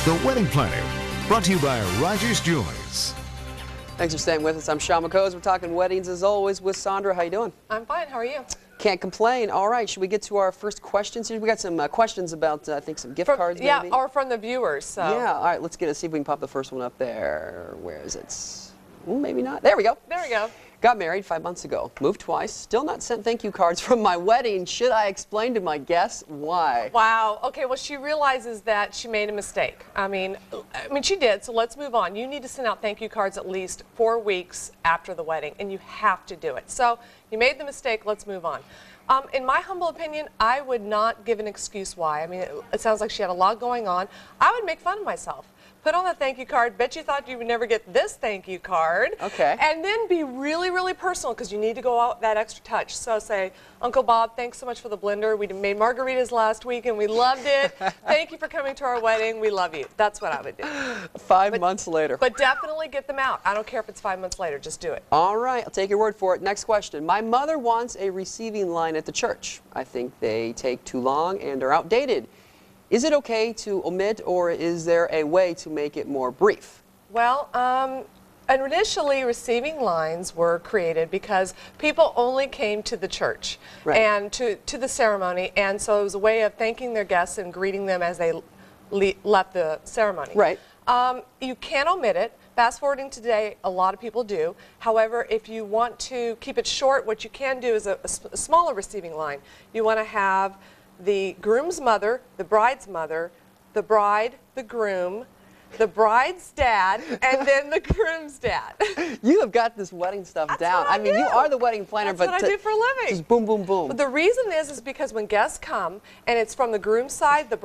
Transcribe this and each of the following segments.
The Wedding Planner, brought to you by Rogers Jewelers. Thanks for staying with us. I'm Sean McCose. We're talking weddings as always with Saundra. How you doing? I'm fine. How are you? Can't complain. All right, should we get to our first questions here? We got some questions about, I think, some gift cards maybe? Yeah, or from the viewers. So. Yeah, all right, let's see if we can pop the first one up there. Where is it? Ooh, maybe not. There we go. There we go. Got married 5 months ago. Moved twice. Still not sent thank you cards from my wedding. Should I explain to my guests why? Wow. Okay, well, she realizes that she made a mistake. I mean, she did, so let's move on. You need to send out thank you cards at least 4 weeks after the wedding, and you have to do it. So you made the mistake. Let's move on. In my humble opinion, I would not give an excuse why. I mean, it sounds like she had a lot going on. I would make fun of myself. Put on that thank you card. Bet you thought you would never get this thank you card. Okay. And then be really, really personal because you need to go out that extra touch. So say, Uncle Bob, thanks so much for the blender. We made margaritas last week and we loved it. Thank you for coming to our wedding. We love you. That's what I would do. 5 months later. But definitely get them out. I don't care if it's 5 months later. Just do it. All right. I'll take your word for it. Next question. My mother wants a receiving line at the church. I think they take too long and are outdated. Is it okay to omit, or is there a way to make it more brief? Well, initially receiving lines were created because people only came to the church and to the ceremony, and so it was a way of thanking their guests and greeting them as they left the ceremony. Right. You can omit it. Fast forwarding today, a lot of people do. However, if you want to keep it short, what you can do is a smaller receiving line. You want to have the groom's mother, the bride's mother, the bride, the groom, the bride's dad, and then the groom's dad. You have got this wedding stuff down. I mean, you are the wedding planner, That's what I do for a living. Just boom, boom, boom. But the reason is because when guests come and it's from the groom's side, the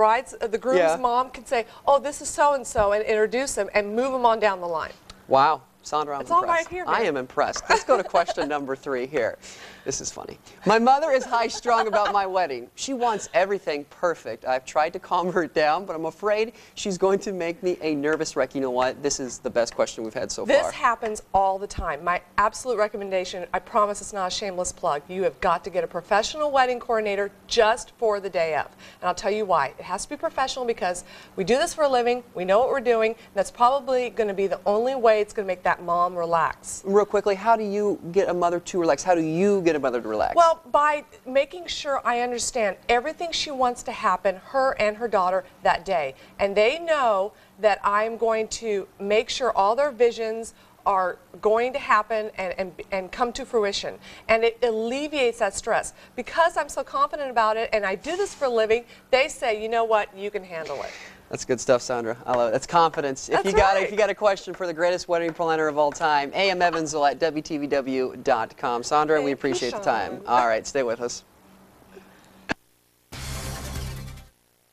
groom's mom can say, "Oh, this is so and so," and introduce them and move them on down the line. Wow. Saundra, I'm it's impressed. all right here, man. I am impressed. Let's go to question number 3 here. This is funny. My mother is high-strung about my wedding. She wants everything perfect. I've tried to calm her down, but I'm afraid she's going to make me a nervous wreck. You know what? This is the best question we've had so far. This happens all the time. My absolute recommendation, I promise it's not a shameless plug, you have got to get a professional wedding coordinator just for the day of. And I'll tell you why. It has to be professional because we do this for a living, we know what we're doing, and that's probably going to be the only way it's going to make that mom relax. Real quickly, how do you get a mother to relax? How do you get a mother to relax? Well, by making sure I understand everything she wants to happen, her and her daughter, that day. And they know that I'm going to make sure all their visions are going to happen and come to fruition. And it alleviates that stress. Because I'm so confident about it and I do this for a living, they say, you know what, you can handle it. That's good stuff, Saundra. I love it. That's confidence. If you got a question for the greatest wedding planner of all time, AMEvansville at WTVW.com. Saundra, we appreciate the time. All right, stay with us.